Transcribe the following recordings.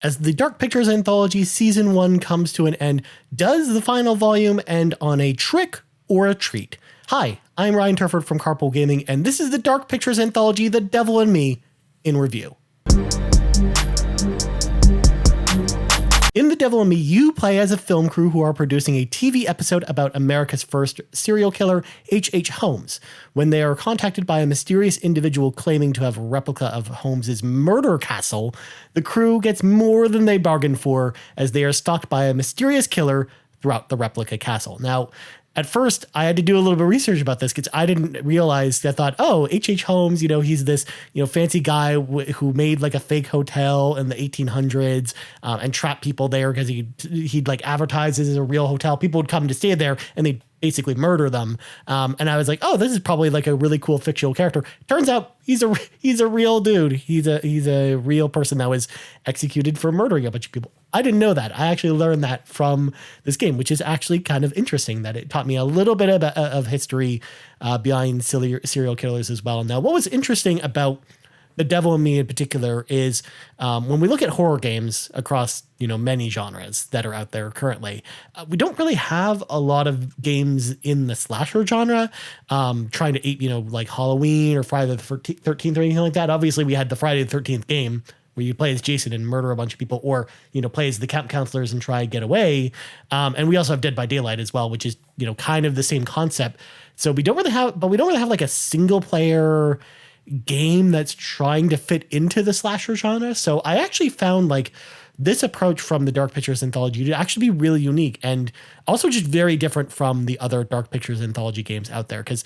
As the Dark Pictures Anthology Season 1 comes to an end, does the final volume end on a trick or a treat? Hi, I'm Ryan Turford from Carpool Gaming, and this is the Dark Pictures Anthology, The Devil and Me, in review. In The Devil and Me, you play as a film crew who are producing a TV episode about America's first serial killer, H.H. Holmes. When they are contacted by a mysterious individual claiming to have a replica of Holmes's murder castle, the crew gets more than they bargained for as they are stalked by a mysterious killer throughout the replica castle. Now, at first, I had to do a little bit of research about this because I didn't realize. I thought, oh, H.H. Holmes, he's this, fancy guy who made like a fake hotel in the 1800s and trapped people there because he'd like advertise as a real hotel. People would come to stay there and they'd basically murder them. And I was like, oh, this is probably like a really cool fictional character. Turns out he's a real dude. He's a real person that was executed for murdering a bunch of people. I didn't know that. I actually learned that from this game, which is actually kind of interesting that it taught me a little bit of history behind serial killers as well. Now, what was interesting about The Devil and Me in particular is when we look at horror games across, many genres that are out there currently, we don't really have a lot of games in the slasher genre trying to ape, like Halloween or Friday the 13th or anything like that. Obviously, we had the Friday the 13th game where you play as Jason and murder a bunch of people, or, play as the camp counselors and try and get away. And we also have Dead by Daylight as well, which is, kind of the same concept. So we don't really have like a single player game that's trying to fit into the slasher genre. So I actually found like this approach from the Dark Pictures Anthology to actually be really unique and also just very different from the other Dark Pictures Anthology games out there. Because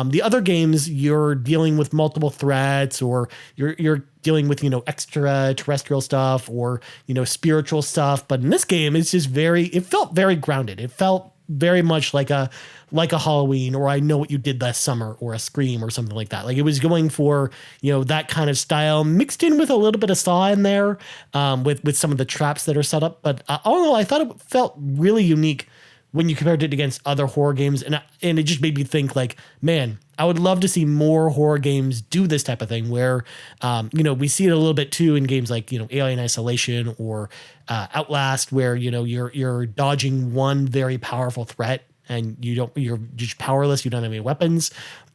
the other games, you're dealing with multiple threats, or you're dealing with, extraterrestrial stuff or, spiritual stuff. But in this game, it's just it felt very grounded. It felt very much like a Halloween, or I Know What You Did Last Summer, or a Scream or something like that. Like it was going for, that kind of style mixed in with a little bit of Saw in there with some of the traps that are set up. But all in all, I thought it felt really unique when you compared it against other horror games. And it just made me think like, man, I would love to see more horror games do this type of thing where, we see it a little bit too in games like, Alien Isolation or Outlast, where, you're dodging one very powerful threat and you're just powerless. You don't have any weapons.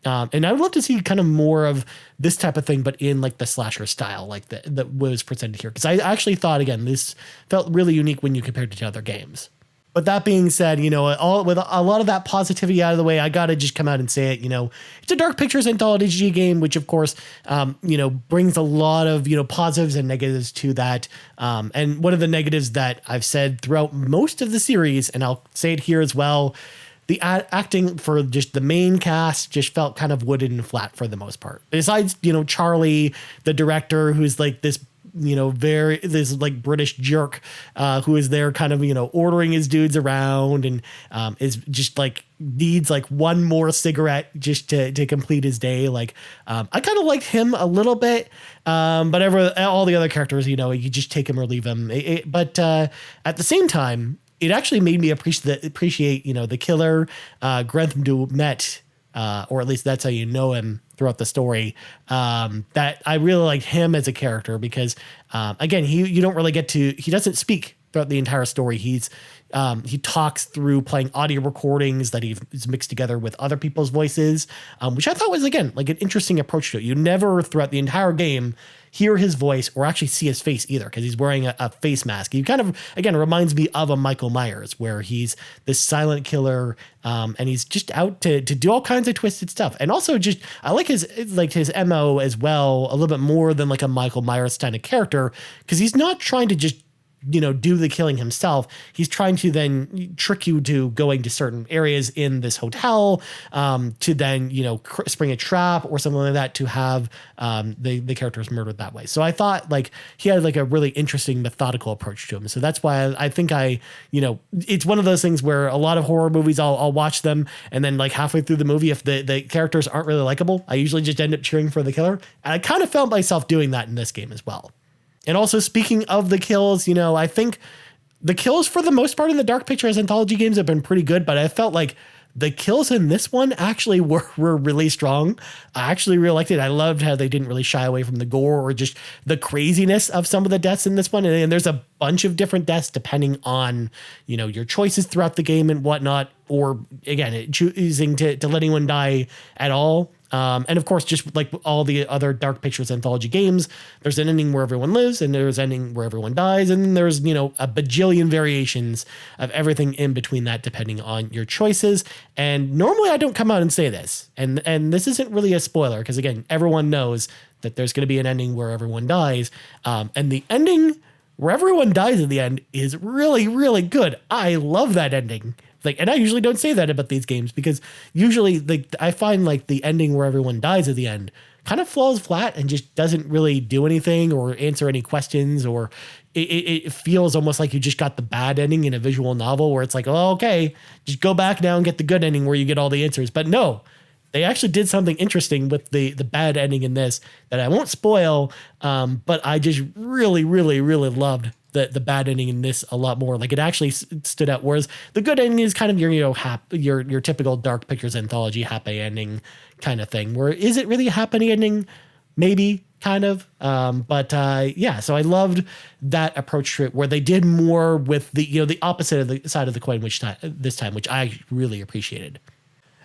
And I would love to see kind of more of this type of thing, but in like the slasher style, like that was presented here. Cause I actually thought, again, this felt really unique when you compared it to other games. But that being said, with a lot of that positivity out of the way, I got to just come out and say it, it's a Dark Pictures Anthology game, which of course, brings a lot of, positives and negatives to that. And one of the negatives that I've said throughout most of the series, and I'll say it here as well, the acting for just the main cast just felt kind of wooden and flat for the most part. Besides, Charlie, the director, who's like this, this like British jerk who is there kind of, ordering his dudes around and is just like needs like one more cigarette just to complete his day. Like I kind of liked him a little bit, but all the other characters, you just take him or leave him. But at the same time, it actually made me appreciate, the killer, Grentham Dumet, or at least that's how you know him throughout the story, that I really liked him as a character because, again, you don't really he doesn't speak throughout the entire story. He talks through playing audio recordings that he's mixed together with other people's voices, which I thought was, again, like an interesting approach to it. You never throughout the entire game hear his voice or actually see his face either because he's wearing a face mask. He kind of, again, reminds me of a Michael Myers where he's this silent killer and he's just out to do all kinds of twisted stuff. And also just, I like his MO as well, a little bit more than like a Michael Myers kind of character because he's not trying to just do the killing himself. He's trying to then trick you to going to certain areas in this hotel to then, spring a trap or something like that to have the characters murdered that way. So I thought like he had like a really interesting methodical approach to him. So that's why I think it's one of those things where a lot of horror movies, I'll watch them and then like halfway through the movie, if the characters aren't really likable, I usually just end up cheering for the killer. And I kind of felt myself doing that in this game as well. And also speaking of the kills, I think the kills for the most part in the Dark Pictures Anthology games have been pretty good, but I felt like The kills in this one actually were really strong. I actually really liked it. I loved how they didn't really shy away from the gore or just the craziness of some of the deaths in this one. And there's a bunch of different deaths depending on, your choices throughout the game and whatnot, or again, choosing to let anyone die at all. And of course, just like all the other Dark Pictures Anthology games, there's an ending where everyone lives and there's an ending where everyone dies. And there's, a bajillion variations of everything in between that, depending on your choices. And normally I don't come out and say this, and this isn't really a spoiler, because again, everyone knows that there's going to be an ending where everyone dies. And the ending where everyone dies at the end is really, really good. I love that ending. And I usually don't say that about these games, because usually I find the ending where everyone dies at the end kind of falls flat and just doesn't really do anything or answer any questions, or it feels almost like you just got the bad ending in a visual novel where it's like, oh, okay, just go back now and get the good ending where you get all the answers. But no, they actually did something interesting with the bad ending in this that I won't spoil, but I just really, really, really loved the bad ending in this a lot more. It actually stood out, whereas the good ending is kind of your typical Dark Pictures Anthology happy ending kind of thing. Where is it really a happy ending? Maybe, kind of. Yeah, so I loved that approach to it, where they did more with the opposite of the side of the coin, this time, which I really appreciated.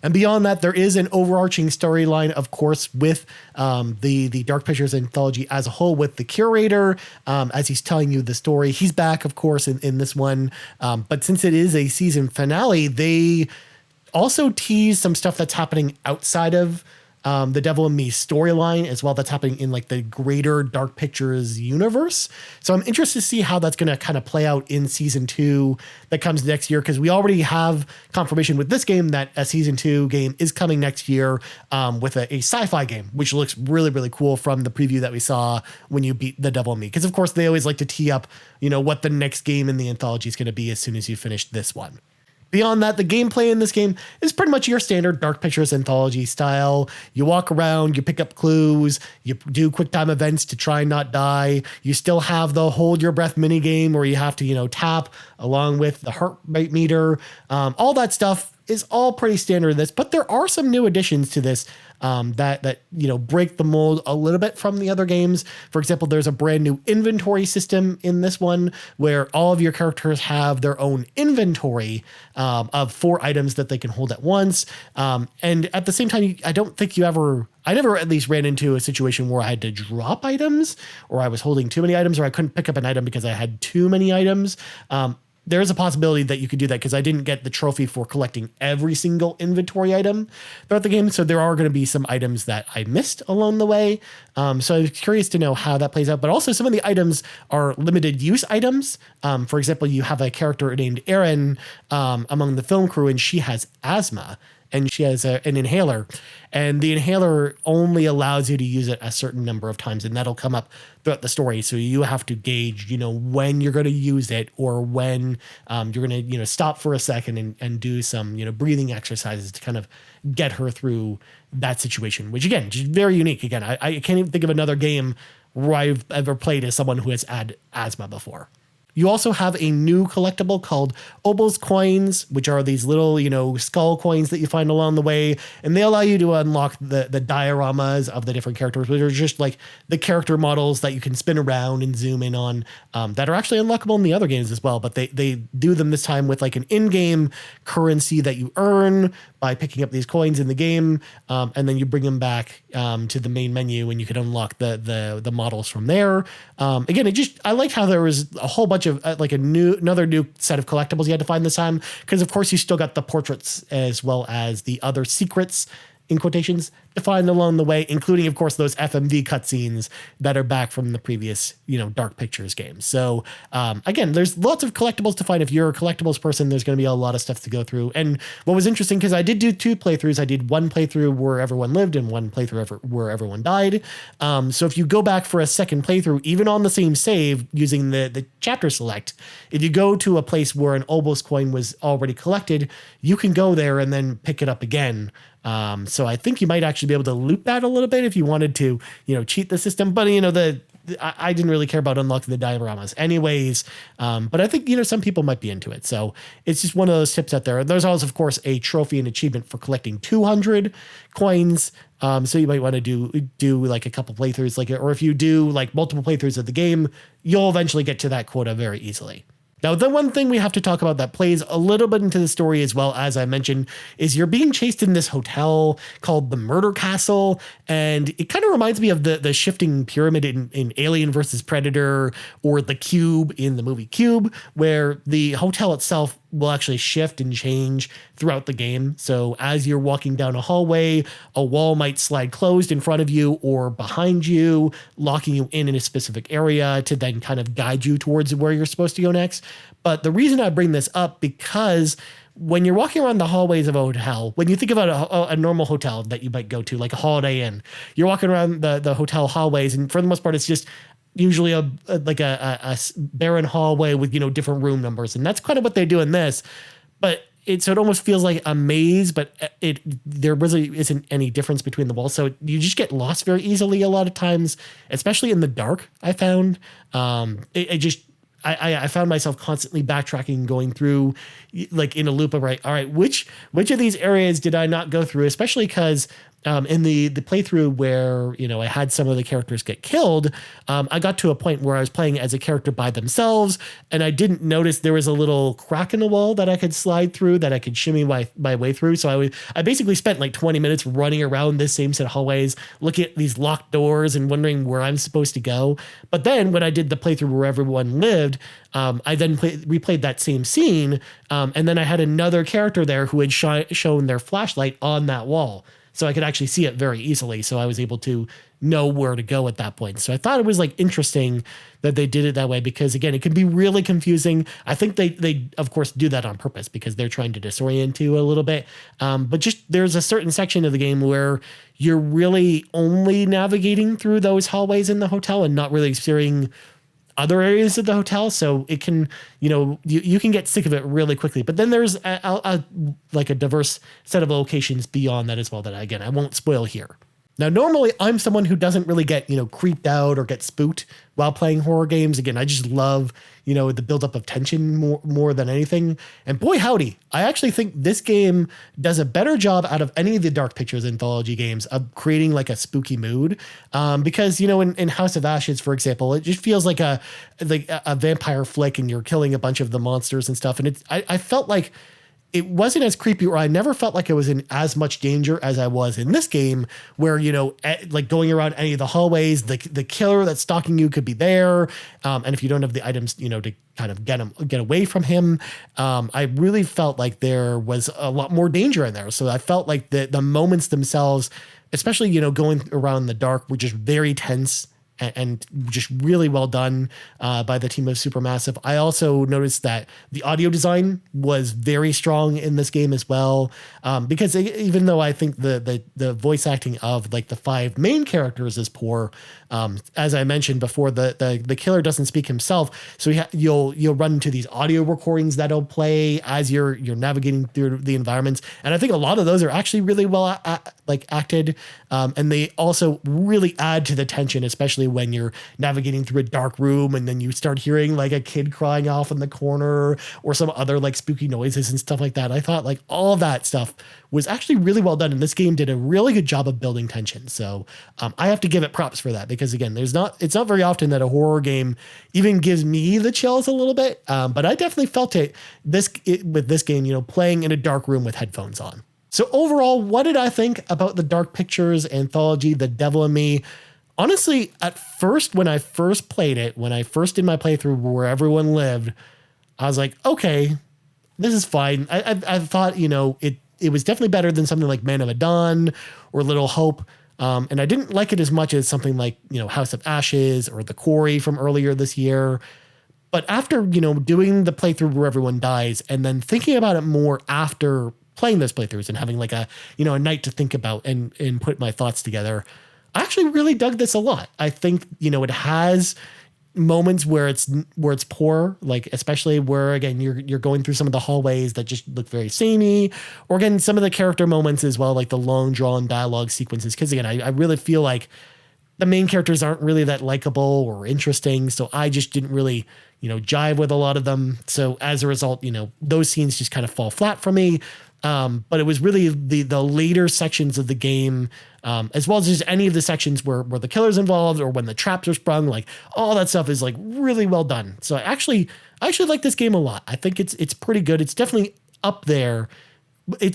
And beyond that, there is an overarching storyline, of course, with the Dark Pictures Anthology as a whole, with the curator, as he's telling you the story. He's back, of course, in this one. But since it is a season finale, they also tease some stuff that's happening outside of the Devil in Me storyline as well, that's happening in the greater Dark Pictures universe. So I'm interested to see how that's going to kind of play out in season 2 that comes next year, because we already have confirmation with this game that a season 2 game is coming next year, with a sci-fi game, which looks really, really cool from the preview that we saw when you beat the Devil in Me. Because of course they always like to tee up, what the next game in the anthology is going to be as soon as you finish this one. Beyond that, the gameplay in this game is pretty much your standard Dark Pictures Anthology style. You walk around, you pick up clues, you do quick time events to try and not die. You still have the hold your breath mini game where you have to, tap along with the heart rate meter. All that stuff is all pretty standard in this, but there are some new additions to this that break the mold a little bit from the other games. For example, there's a brand new inventory system in this one where all of your characters have their own inventory of 4 items that they can hold at once. And at the same time, I never at least ran into a situation where I had to drop items, or I was holding too many items, or I couldn't pick up an item because I had too many items. There is a possibility that you could do that, because I didn't get the trophy for collecting every single inventory item throughout the game. So there are going to be some items that I missed along the way. So I was curious to know how that plays out. But also some of the items are limited use items. For example, you have a character named Erin among the film crew, and she has asthma. And she has an inhaler, and the inhaler only allows you to use it a certain number of times, and that'll come up throughout the story. So you have to gauge, when you're going to use it, or when you're going to, stop for a second and do some, breathing exercises to kind of get her through that situation, which again, just very unique. Again, I can't even think of another game where I've ever played as someone who has had asthma before. You also have a new collectible called Obel's Coins, which are these little, skull coins that you find along the way. And they allow you to unlock the dioramas of the different characters, which are just the character models that you can spin around and zoom in on, that are actually unlockable in the other games as well. But they do them this time with an in-game currency that you earn by picking up these coins in the game. And then you bring them back to the main menu, and you can unlock the models from there. Again, I liked how there was a whole bunch of another new set of collectibles you had to find this time, because of course you still got the portraits as well as the other secrets, in quotations, to find along the way, including of course those FMV cutscenes that are back from the previous Dark Pictures games. So again, there's lots of collectibles to find. If you're a collectibles person, there's going to be a lot of stuff to go through. And what was interesting, because I did do 2 playthroughs, I did one playthrough where everyone lived and one playthrough where everyone died. So if you go back for a second playthrough, even on the same save using the chapter select, if you go to a place where an Obel's coin was already collected, you can go there and then pick it up again. So I think you might actually be able to loop that a little bit if you wanted to, cheat the system. But, I didn't really care about unlocking the dioramas anyways. But I think, some people might be into it. So it's just one of those tips out there. There's also, of course, a trophy and achievement for collecting 200 coins. So you might want to do like a couple playthroughs, or if you do like multiple playthroughs of the game, you'll eventually get to that quota very easily. Now, the one thing we have to talk about that plays a little bit into the story as well, as I mentioned, is you're being chased in this hotel called the Murder Castle. And it kind of reminds me of the shifting pyramid in Alien versus Predator, or the Cube in the movie Cube, where the hotel itself will actually shift and change throughout the game. So as you're walking down a hallway, a wall might slide closed in front of you or behind you, locking you in a specific area to then kind of guide you towards where you're supposed to go next. But the reason I bring this up, because when you're walking around the hallways of a hotel, when you think about a normal hotel that you might go to, like a Holiday Inn, you're walking around the hotel hallways, and for the most part, it's just usually a barren hallway with, different room numbers. And that's kind of what they do in this. But so it almost feels like a maze, but there really isn't any difference between the walls. So you just get lost very easily a lot of times, especially in the dark, I found. I found myself constantly backtracking, going through like in a loop of, all right, which of these areas did I not go through? Especially because in the playthrough where, I had some of the characters get killed, I got to a point where I was playing as a character by themselves, and I didn't notice there was a little crack in the wall that I could slide through, that I could shimmy my way through. So I basically spent like 20 minutes running around this same set of hallways, looking at these locked doors and wondering where I'm supposed to go. But then when I did the playthrough where everyone lived, I then replayed that same scene, and then I had another character there who had shown their flashlight on that wall. So I could actually see it very easily. So I was able to know where to go at that point. So I thought it was like interesting that they did it that way, because again, it can be really confusing. I think they of course do that on purpose because they're trying to disorient you a little bit. But just there's a certain section of the game where you're really only navigating through those hallways in the hotel and not really experiencing other areas of the hotel. So it can, you can get sick of it really quickly. But then there's a diverse set of locations beyond that as well that, again, I won't spoil here. Now, normally I'm someone who doesn't really get, creeped out or get spooked while playing horror games. Again, I just love, the buildup of tension more than anything. And boy, howdy, I actually think this game does a better job out of any of the Dark Pictures Anthology games of creating like a spooky mood. Because, in House of Ashes, for example, it just feels like a vampire flick and you're killing a bunch of the monsters and stuff. And I felt like it wasn't as creepy, or I never felt like I was in as much danger as I was in this game, where, like going around any of the hallways, the killer that's stalking you could be there. And if you don't have the items, to kind of get away from him, I really felt like there was a lot more danger in there. So I felt like the moments themselves, especially, going around in the dark, were just very tense and just really well done by the team of Supermassive. I also noticed that the audio design was very strong in this game as well, because even though I think the voice acting of like the 5 main characters is poor, as I mentioned before, the killer doesn't speak himself, so you'll run into these audio recordings that'll play as you're navigating through the environments, and I think a lot of those are actually really well acted, and they also really add to the tension, especially when you're navigating through a dark room and then you start hearing like a kid crying off in the corner or some other like spooky noises and stuff like that. I thought like all that stuff was actually really well done, and this game did a really good job of building tension. So I have to give it props for that, because again, it's not very often that a horror game even gives me the chills a little bit, but I definitely felt it with this game, playing in a dark room with headphones on. So overall, what did I think about the Dark Pictures Anthology, The Devil in Me? Honestly, at first, when I first played it, when I first did my playthrough where everyone lived, I was like, okay, this is fine. I thought, it was definitely better than something like Man of Medan or Little Hope. And I didn't like it as much as something like, House of Ashes or The Quarry from earlier this year. But after, doing the playthrough where everyone dies and then thinking about it more after playing those playthroughs and having like a night to think about and put my thoughts together, I actually really dug this a lot. I think, it has moments where it's poor, like especially where, again, you're going through some of the hallways that just look very samey, or again, some of the character moments as well, like the long drawn dialogue sequences. Cause again, I really feel like the main characters aren't really that likable or interesting. So I just didn't really, jive with a lot of them. So as a result, those scenes just kind of fall flat for me. But it was really the later sections of the game, as well as just any of the sections where the killer's involved or when the traps are sprung, like all that stuff is like really well done. So I actually like this game a lot. I think it's pretty good. It's definitely up there. I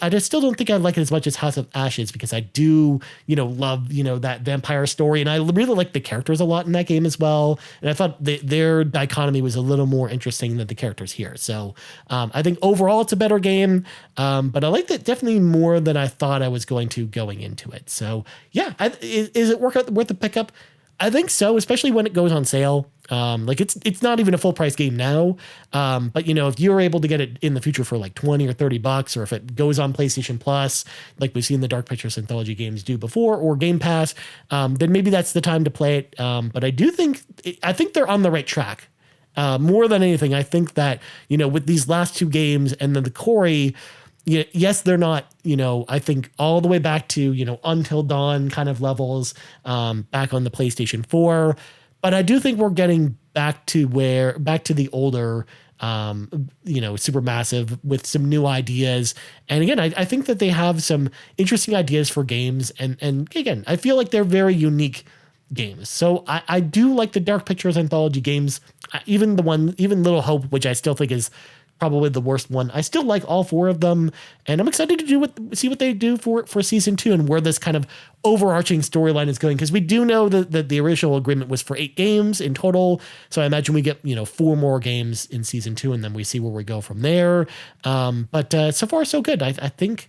just still don't think I like it as much as House of Ashes, because I do, love, that vampire story. And I really like the characters a lot in that game as well. And I thought their dichotomy was a little more interesting than the characters here. So I think overall it's a better game. But I liked it definitely more than I thought I was going to going into it. So yeah, is it worth the pickup? I think so, especially when it goes on sale. Like it's not even a full price game now. But if you're able to get it in the future for like $20 or $30, or if it goes on PlayStation Plus, like we've seen the Dark Pictures Anthology games do before, or Game Pass, then maybe that's the time to play it. But I think they're on the right track. More than anything, I think that, with these last two games and then the Corey, yes, they're not, I think all the way back to, Until Dawn kind of levels, back on the PlayStation 4. But I do think we're getting back to the older, Supermassive with some new ideas. And again, I think that they have some interesting ideas for games. And again, I feel like they're very unique games. So I do like the Dark Pictures Anthology games, even Little Hope, which I still think is probably the worst one. I still like all four of them, and I'm excited to see what they do for season 2 and where this kind of overarching storyline is going, because we do know that the original agreement was for 8 games in total. So I imagine we get 4 more games in season 2, and then we see where we go from there. But so far so good. I think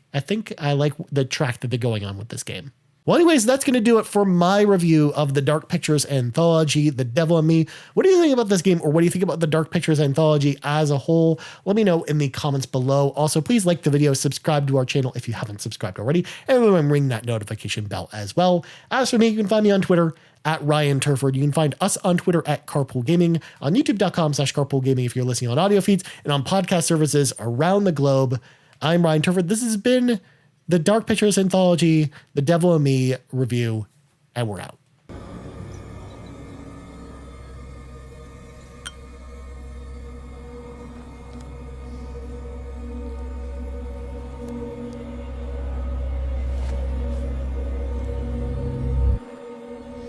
I like the track that they're going on with this game. Well, anyways, that's going to do it for my review of the Dark Pictures Anthology, The Devil in Me. What do you think about this game, or what do you think about the Dark Pictures Anthology as a whole? Let me know in the comments below. Also, please like the video, subscribe to our channel if you haven't subscribed already, and remember, ring that notification bell as well. As for me, you can find me on Twitter at Ryan Turford. You can find us on Twitter at Carpool Gaming, on youtube.com/Carpool Gaming if you're listening on audio feeds, and on podcast services around the globe. I'm Ryan Turford. This has been the Dark Pictures Anthology, The Devil in Me review, and we're out.